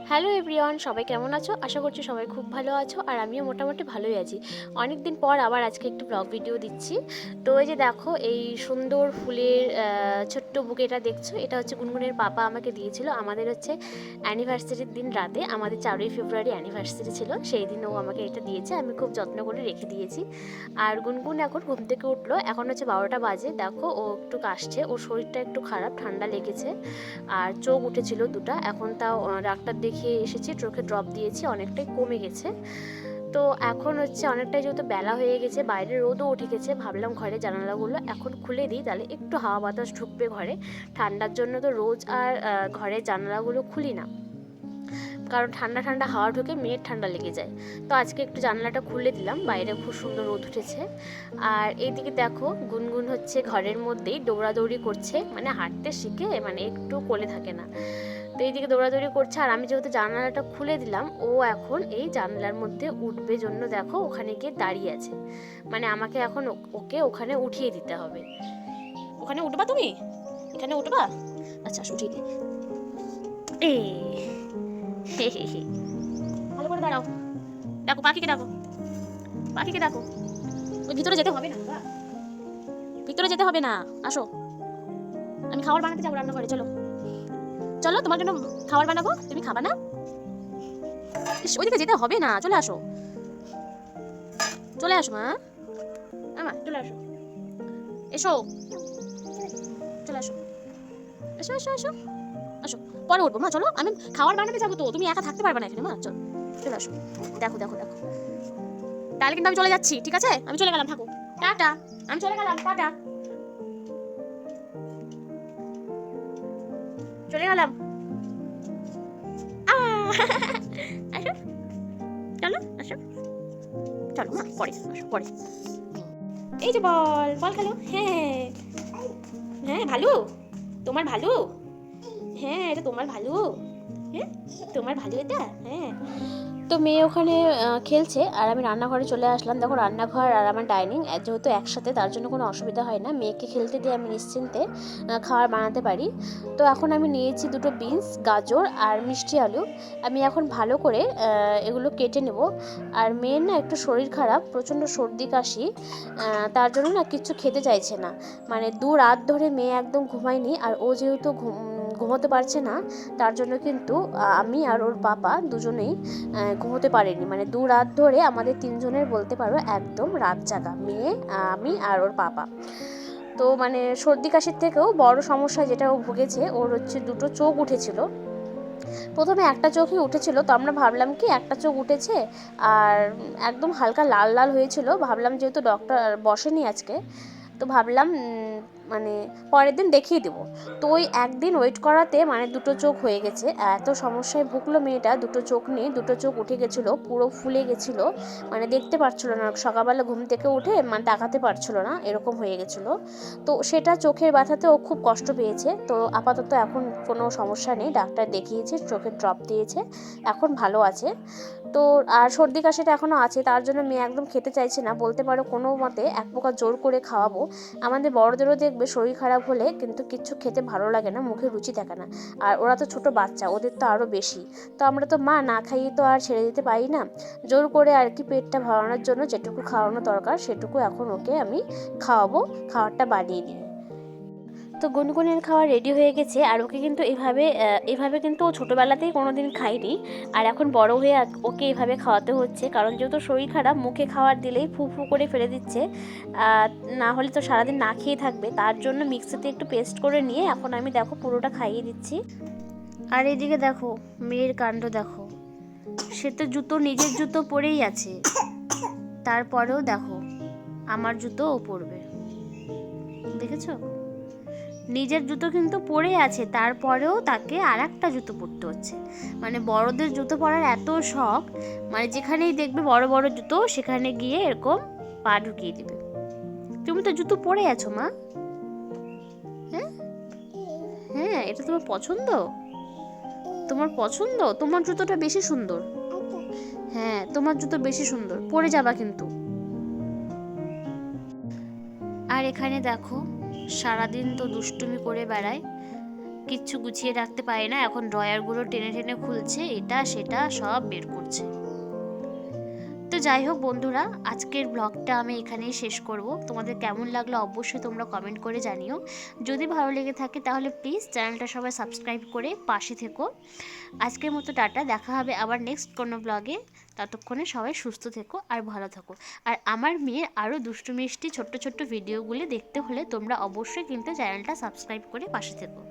Hello everyone, সবাই কেমন আছো? আশা করছি সবাই খুব ভালো আছো, আর আমিও মোটামুটি ভালোই আছি। অনেক দিন পর আবার আজকে একটু ব্লগ ভিডিও দিচ্ছি। তো এই যে দেখো, এই সুন্দর ফুলের ছোট্ট বুকেটা দেখছো, এটা হচ্ছে গুনগুনের পাপা আমাকে দিয়েছিল। আমাদের হচ্ছে অ্যানিভার্সারির দিন রাতে, আমাদের 4ই ফেব্রুয়ারি অ্যানিভার্সারি ছিল, সেই দিন ও আমাকে এটা দিয়েছে। আমি খুব যত্ন করে রেখে দিয়েছি। আর গুনগুন এখন ঘুম থেকে উঠলো, এখন হচ্ছে 12টা বাজে। দেখো ও একটু কাশছে, ওর শরীরটা একটু খারাপ, ঠান্ডা লেগেছে আর চোখ উঠেছিল দুটা। এখন তাও ডাক্তার দেখিয়ে এসেছি, চোখে ড্রপ দিয়েছি, অনেকটাই কমে গেছে। তো এখন হচ্ছে অনেকটাই যেহেতু বেলা হয়ে গেছে, বাইরে রোদও উঠে গেছে, ভাবলাম ঘরে জানালাগুলো এখন খুলে দিই, তাহলে একটু হাওয়া বাতাস ঢুকবে ঘরে। ঠান্ডার জন্য তো রোজ আর ঘরের জানালাগুলো খুলি না, কারণ ঠান্ডা ঠান্ডা হাওয়া ঢুকে মেয়ের ঠান্ডা লেগে যায়। তো আজকে একটু জানলাটা খুলে দিলাম, বাইরে খুব সুন্দর রোদ উঠেছে। আর এইদিকে দেখো, গুনগুন হচ্ছে ঘরের মধ্যেই দৌড়াদৌড়ি করছে, মানে হাঁটতে শিখে মানে একটু কোলে থাকে না। তো এইদিকে দৌড়াদৌড়ি করছে, আর আমি যেহেতু জানালাটা খুলে দিলাম, ও এখন এই জানলার মধ্যে উঠবে জন্য দেখো ওখানে গিয়ে দাঁড়িয়ে আছে। মানে আমাকে এখন ওকে ওখানে উঠিয়ে দিতে হবে। ওখানে উঠবা তুমি? এখানে উঠবা? আচ্ছা, উঠিয়ে দিই। এই হে হে হে, ভালো করে দাঁড়াও। ডাকো পাখিকে, ডাকো পাখিকে, ডাকো। ওই ভিতরে যেতে হবে না বাবা, ভিতরে যেতে হবে না, আসো। আমি খাবার বানাতে যাবো রান্নাঘরে, চলো চলো, তোমার জন্য খাবার বানাবো, তুমি খাবা না? ওইদিকে যেতে হবে না, চলে আসো, চলে আসো মা, আমা চলে আসো, এসো, চলে আসো, এসো এসো এসো, আসো। পরে উঠবো মা, চলো, আমি খাবার বানাতে যাবো, তো তুমি একা থাকতে পারবে না এখানে মা, চলো চলে আসো। দেখো দেখো দেখো, তাহলে কিন্তু আমি চলে যাচ্ছি, ঠিক আছে? আমি চলে গেলাম, থাকো, টাটা। আমি চলে গেলাম, টাটা, চলে গেলাম। আসো, চলো আসো, চলো মা, পরে আসো, পরে। এই যে বল, বল খেলো। হ্যাঁ হ্যাঁ, ভালো, তোমার ভালো। হ্যাঁ, এটা তোমার ভালো। হ্যাঁ, তোমার ভালো এটা। হ্যাঁ। তো মেয়ে ওখানে খেলছে, আর আমি রান্নাঘরে চলে আসলাম। দেখো, রান্নাঘর আর আমার ডাইনিং যেহেতু একসাথে, তার জন্য কোনো অসুবিধা হয় না, মেয়েকে খেলতে দিয়ে আমি নিশ্চিন্তে খাবার বানাতে পারি। তো এখন আমি নিয়েছি দুটো বিনস, গাজর আর মিষ্টি আলু। আমি এখন ভালো করে এগুলো কেটে নেব। আর মেয়ের না একটু শরীর খারাপ, প্রচণ্ড সর্দি কাশি, তার জন্য না কিচ্ছু খেতে চাইছে না। মানে 2 রাত ধরে মেয়ে একদম ঘুমায়নি, আর ও যেহেতু ঘুমোতে পারছে না, তার জন্য কিন্তু আমি আর ওর পাপা দুজনেই ঘুমোতে পারিনি। মানে 2 রাত ধরে আমাদের তিনজনের বলতে পারো একদম রাত জাগা, মেয়ে, আমি আর ওর পাপা। তো মানে সর্দি কাশির থেকেও বড় সমস্যা যেটা ও ভুগেছে, ওর হচ্ছে দুটো চোখ উঠেছিল। প্রথমে একটা চোখই উঠেছিল, তো আমরা ভাবলাম কি একটা চোখ উঠেছে, আর একদম হালকা লাল লাল হয়েছিল। ভাবলাম যেহেতু ডক্টর বসেনি আজকে, তো ভাবলাম মানে পরের দিন দেখিয়ে দেবো। তো ওই একদিন ওয়েট করাতে মানে দুটো চোখ হয়ে গেছে। এত সমস্যায় ভুগলো মেয়েটা, দুটো চোখ নেই, দুটো চোখ উঠে গেছিলো, পুরো ফুলে গেছিলো, মানে দেখতে পারছিলো না, সকালবেলা ঘুম থেকে উঠে মানে তাকাতে পারছিলো না, এরকম হয়ে গেছিলো। তো সেটা চোখের ব্যথাতে ও খুব কষ্ট পেয়েছে। তো আপাতত এখন কোনো সমস্যা নেই, ডাক্তার দেখিয়েছে, চোখের ড্রপ দিয়েছে, এখন ভালো আছে। তো আর সর্দি কাশিটা এখনও আছে, তার জন্য মেয়ে একদম খেতে চাইছে না, বলতে পারো কোনো মতে এক প্রকার জোর করে খাওয়াবো। আমাদের বড়দেরও দেখবে শরীর খারাপ হলে কিন্তু কিচ্ছু খেতে ভালো লাগে না, মুখে রুচি থাকে না, আর ওরা তো ছোট বাচ্চা, ওদের তো আরও বেশি। তো আমরা তো মা, না খাইয়ে তো আর ছেড়ে দিতে পারি না, জোর করে আর কি পেটটা ভরানোর জন্য যেটুকু খাওয়ানো দরকার সেটুকু এখন ওকে আমি খাওয়াবো, খাবারটা বানিয়ে দিই। তো গুনগুনের খাওয়া রেডি হয়ে গেছে, আর ওকে কিন্তু এভাবে কিন্তু ও ছোটোবেলাতেই কোনো দিন খায়নি, আর এখন বড় হয়ে ওকে এভাবে খাওয়াতে হচ্ছে, কারণ যেহেতু শরীর খারাপ, মুখে খাবার দিলেই ফু ফু করে ফেলে দিচ্ছে, না হলে তো সারাদিন না খেয়ে থাকবে। তার জন্য মিক্সিতে একটু পেস্ট করে নিয়ে এখন আমি দেখো পুরোটা খাইয়ে দিচ্ছি। আর এদিকে দেখো মেয়ের কাণ্ড দেখো, সে তো জুতো, নিজের জুতো পরেই আছে, তারপরেও দেখো আমার জুতো ও পরবে, দেখেছো? নিজের জুতো কিন্তু পরে আছে, তারপরেও তাকে আর একটা জুতো পরতে হচ্ছে। মানে বড়দের জুতো পরার এত শখ, মানে যেখানেই দেখবে বড় বড় জুতো, সেখানে গিয়ে এরকম পা ঢুকিয়ে দিবে। তুমি তো জুতো পরে আছো মা। হ্যাঁ হ্যাঁ, এটা তোমার পছন্দ, তোমার পছন্দ, তোমার জুতোটা বেশি সুন্দর। হ্যাঁ, তোমার জুতো বেশি সুন্দর, পরে যাবা কিন্তু। আর এখানে দেখো সারাদিন তো দুষ্টুমি করে বেড়ায়, কিচ্ছু গুছিয়ে রাখতে পারে না, এখন ড্রয়ারগুলো টেনে টেনে খুলছে, এটা সেটা সব বের করছে। তো যাই হোক বন্ধুরা, আজকের ব্লগটা আমি এখানেই শেষ করব। তোমাদের কেমন লাগলো অবশ্যই তোমরা কমেন্ট করে জানিও। যদি ভালো লেগে থাকে তাহলে প্লিজ চ্যানেলটা সবাই সাবস্ক্রাইব করে পাশে থেকো। আজকের মতো টাটা, দেখা হবে আবার নেক্সট কোনো ব্লগে। ততক্ষণে সবাই সুস্থ থেকো আর ভালো থাকো। আর আমার মেয়ের আরও দুষ্টু মিষ্টি ছোট্ট ছোট্ট ভিডিওগুলি দেখতে হলে তোমরা অবশ্যই কিন্তু চ্যানেলটা সাবস্ক্রাইব করে পাশে থেকো।